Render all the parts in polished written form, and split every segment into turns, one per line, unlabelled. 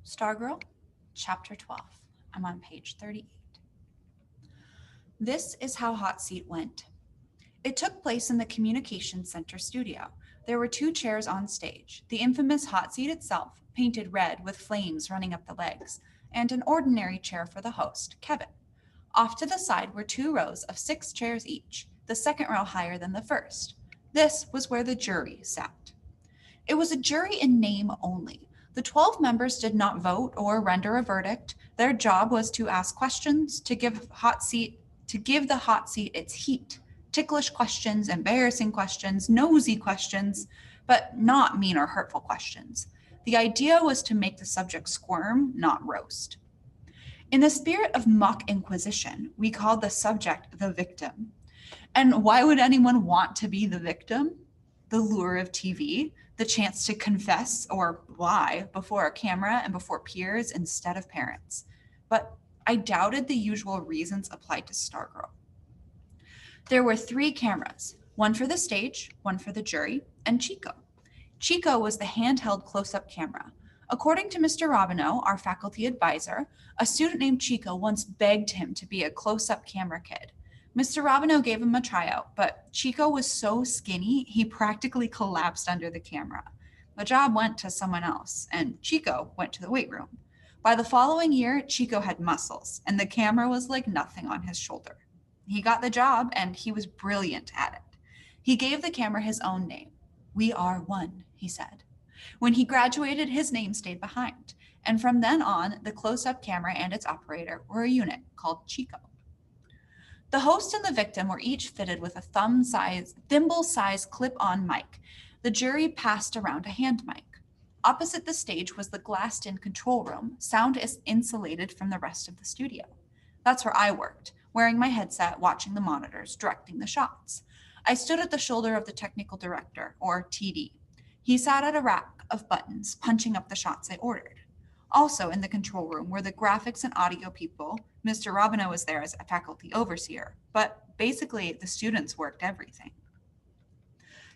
Stargirl Chapter 12. I'm on page 38. This is how Hot Seat went. It took place in the Communications Center studio. There were two chairs on stage, the infamous hot seat itself, painted red with flames running up the legs, and an ordinary chair for the host, Kevin. Off to the side were two rows of 6 chairs each, the second row higher than the first. This was where the jury sat. It was a jury in name only. The 12 members did not vote or render a verdict. Their job was to ask questions, to give the hot seat its heat. Ticklish questions, embarrassing questions, nosy questions, but not mean or hurtful questions. The idea was to make the subject squirm, not roast. In the spirit of mock inquisition, we called the subject the victim. And why would anyone want to be the victim? The lure of TV, the chance to confess or lie before a camera and before peers instead of parents. But I doubted the usual reasons applied to Stargirl. There were 3 cameras, one for the stage, one for the jury, and Chico. Chico was the handheld close-up camera. According to Mr. Robino, our faculty advisor, a student named Chico once begged him to be a close-up camera kid. Mr. Robino gave him a tryout, but Chico was so skinny, he practically collapsed under the camera. The job went to someone else, and Chico went to the weight room. By the following year, Chico had muscles, and the camera was like nothing on his shoulder. He got the job, and he was brilliant at it. He gave the camera his own name. "We are one," he said. When he graduated, his name stayed behind, and from then on, the close-up camera and its operator were a unit called Chico. The host and the victim were each fitted with a thimble-sized clip-on mic. The jury passed around a hand mic. Opposite the stage was the glassed-in control room, sound is insulated from the rest of the studio. That's where I worked, wearing my headset, watching the monitors, directing the shots. I stood at the shoulder of the technical director, or TD. He sat at a rack of buttons, punching up the shots I ordered. Also in the control room were the graphics and audio people. Mr. Robino was there as a faculty overseer, but basically the students worked everything.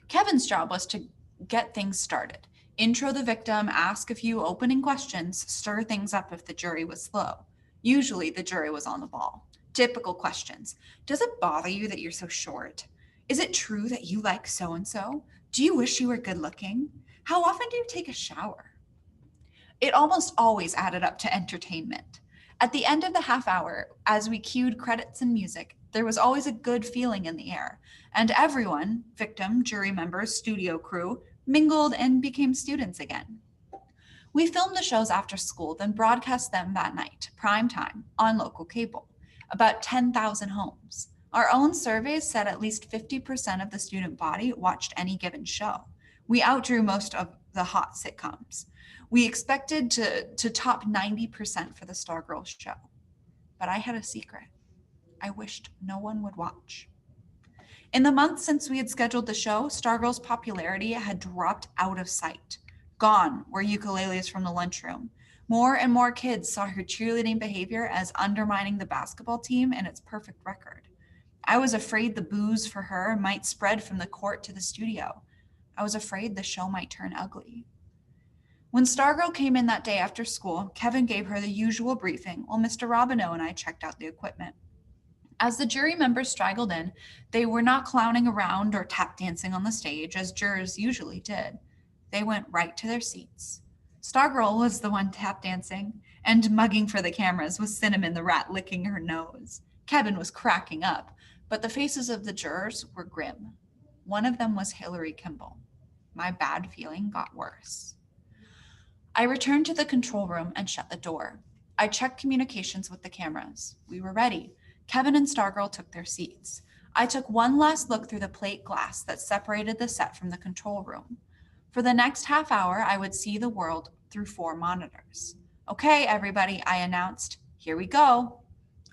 Kevin's job was to get things started. Intro the victim, ask a few opening questions, stir things up if the jury was slow. Usually the jury was on the ball. Typical questions. Does it bother you that you're so short? Is it true that you like so-and-so? Do you wish you were good looking? How often do you take a shower? It almost always added up to entertainment. At the end of the half hour, as we cued credits and music, there was always a good feeling in the air, and everyone, victim, jury members, studio crew, mingled and became students again. We filmed the shows after school, then broadcast them that night, prime time, on local cable. About 10,000 homes. Our own surveys said at least 50% of the student body watched any given show. We outdrew most of the hot sitcoms. We expected to top 90% for the Stargirl show. But I had a secret. I wished no one would watch. In the months since we had scheduled the show, Stargirl's popularity had dropped out of sight. Gone were ukuleles from the lunchroom. More and more kids saw her cheerleading behavior as undermining the basketball team and its perfect record. I was afraid the booze for her might spread from the court to the studio. I was afraid the show might turn ugly. When Stargirl came in that day after school, Kevin gave her the usual briefing while Mr. Robino and I checked out the equipment. As the jury members straggled in, they were not clowning around or tap dancing on the stage as jurors usually did. They went right to their seats. Stargirl was the one tap dancing, and mugging for the cameras was Cinnamon the rat licking her nose. Kevin was cracking up, but the faces of the jurors were grim. One of them was Hillary Kimball. My bad feeling got worse. I returned to the control room and shut the door. I checked communications with the cameras. We were ready. Kevin and Stargirl took their seats. I took one last look through the plate glass that separated the set from the control room. For the next half hour, I would see the world through 4 monitors. "Okay, everybody," I announced. "Here we go."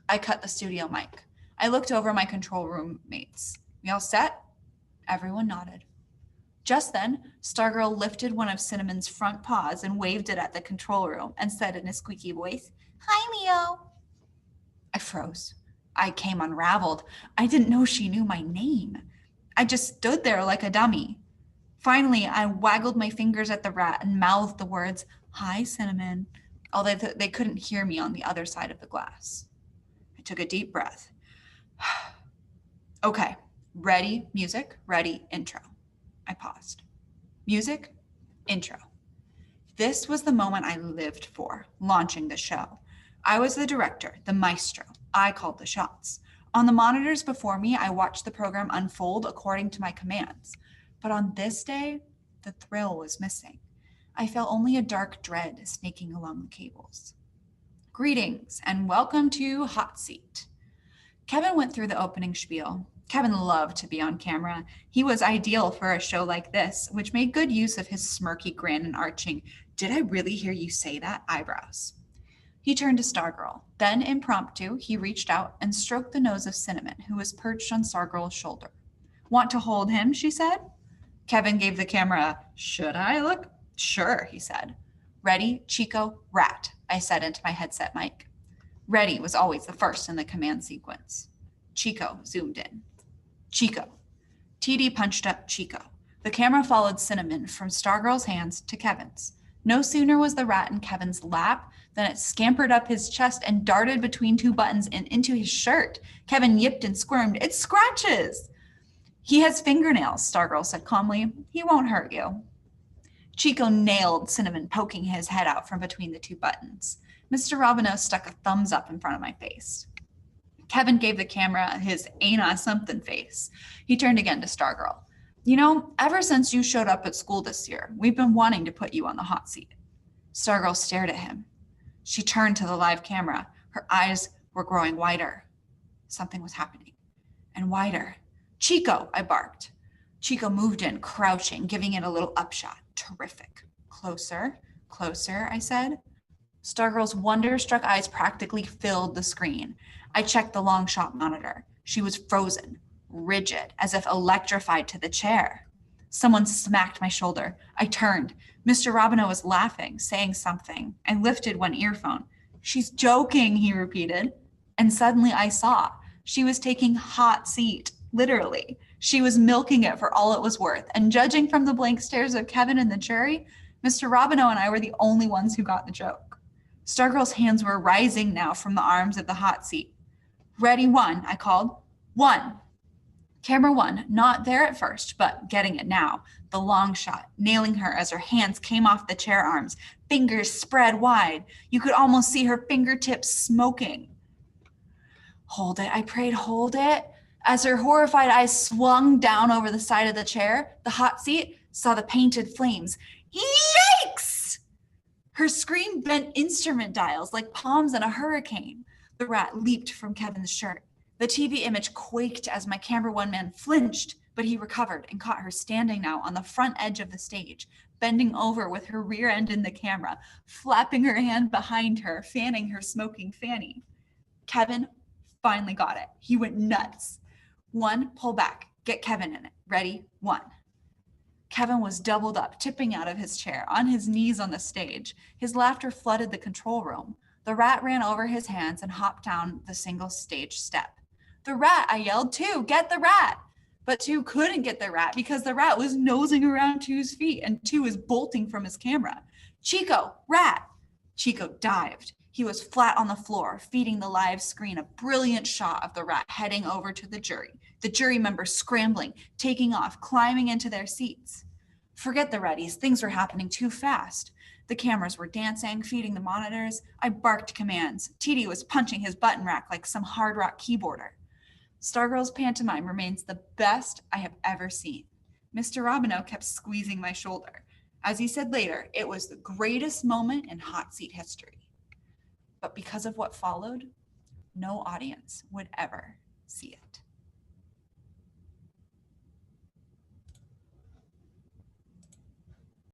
I cut the studio mic. I looked over my control room mates. "We all set?" Everyone nodded. Just then, Stargirl lifted one of Cinnamon's front paws and waved it at the control room and said in a squeaky voice, "Hi, Leo." I froze. I came unraveled. I didn't know she knew my name. I just stood there like a dummy. Finally, I waggled my fingers at the rat and mouthed the words, "Hi, Cinnamon." although they couldn't hear me on the other side of the glass. I took a deep breath. Okay, ready, music, ready, intro. I paused. Music, intro. This was the moment I lived for, launching the show. I was the director, the maestro. I called the shots. On the monitors before me, I watched the program unfold according to my commands. But on this day, the thrill was missing. I felt only a dark dread snaking along the cables. Greetings and welcome to Hot Seat. Kevin went through the opening spiel. Kevin loved to be on camera. He was ideal for a show like this, which made good use of his smirky grin and arching, "Did I really hear you say that?" eyebrows. He turned to Stargirl. Then, impromptu, he reached out and stroked the nose of Cinnamon, who was perched on Stargirl's shoulder. "Want to hold him?" she said. Kevin gave the camera a, "Should I look?" "Sure," he said. "Ready, Chico, rat," I said into my headset mic. Ready was always the first in the command sequence. Chico zoomed in. Chico. TD punched up Chico. The camera followed Cinnamon from Stargirl's hands to Kevin's. No sooner was the rat in Kevin's lap than it scampered up his chest and darted between two buttons and into his shirt. Kevin yipped and squirmed. "It scratches!" "He has fingernails," Stargirl said calmly. "He won't hurt you." Chico nailed Cinnamon, poking his head out from between the two buttons. Mr. Robino stuck a thumbs up in front of my face. Kevin gave the camera his "ain't I something" face. He turned again to Stargirl. "You know, ever since you showed up at school this year, we've been wanting to put you on the hot seat." Stargirl stared at him. She turned to the live camera. Her eyes were growing wider. Something was happening. And wider. "Chico," I barked. Chico moved in, crouching, giving it a little upshot. Terrific. "Closer, closer," I said. Stargirl's wonder-struck eyes practically filled the screen. I checked the long shot monitor. She was frozen, rigid, as if electrified to the chair. Someone smacked my shoulder. I turned. Mr. Robino was laughing, saying something. I lifted one earphone. "She's joking," he repeated. And suddenly I saw. She was taking hot seat, literally. She was milking it for all it was worth. And judging from the blank stares of Kevin and the jury, Mr. Robino and I were the only ones who got the joke. Stargirl's hands were rising now from the arms of the hot seat. "Ready, one," I called. "One." Camera one, not there at first, but getting it now. The long shot, nailing her as her hands came off the chair arms, fingers spread wide. You could almost see her fingertips smoking. "Hold it," I prayed, "hold it." As her horrified eyes swung down over the side of the chair, the hot seat saw the painted flames. Yikes! Her scream bent instrument dials like palms in a hurricane. The rat leaped from Kevin's shirt. The TV image quaked as my camera one man flinched, but he recovered and caught her standing now on the front edge of the stage, bending over with her rear end in the camera, flapping her hand behind her, fanning her smoking fanny. Kevin finally got it. He went nuts. "One, pull back. Get Kevin in it. Ready? One." Kevin was doubled up, tipping out of his chair, on his knees on the stage. His laughter flooded the control room. The rat ran over his hands and hopped down the single stage step. "The rat," I yelled. "Two, get the rat." But Two couldn't get the rat because the rat was nosing around Two's feet and Two was bolting from his camera. "Chico, rat." Chico dived. He was flat on the floor, feeding the live screen a brilliant shot of the rat heading over to the jury members scrambling, taking off, climbing into their seats. Forget the readies. Things were happening too fast. The cameras were dancing, feeding the monitors. I barked commands. TD was punching his button rack like some hard rock keyboarder. Stargirl's pantomime remains the best I have ever seen. Mr. Robino kept squeezing my shoulder. As he said later, it was the greatest moment in hot seat history. But because of what followed, no audience would ever see it.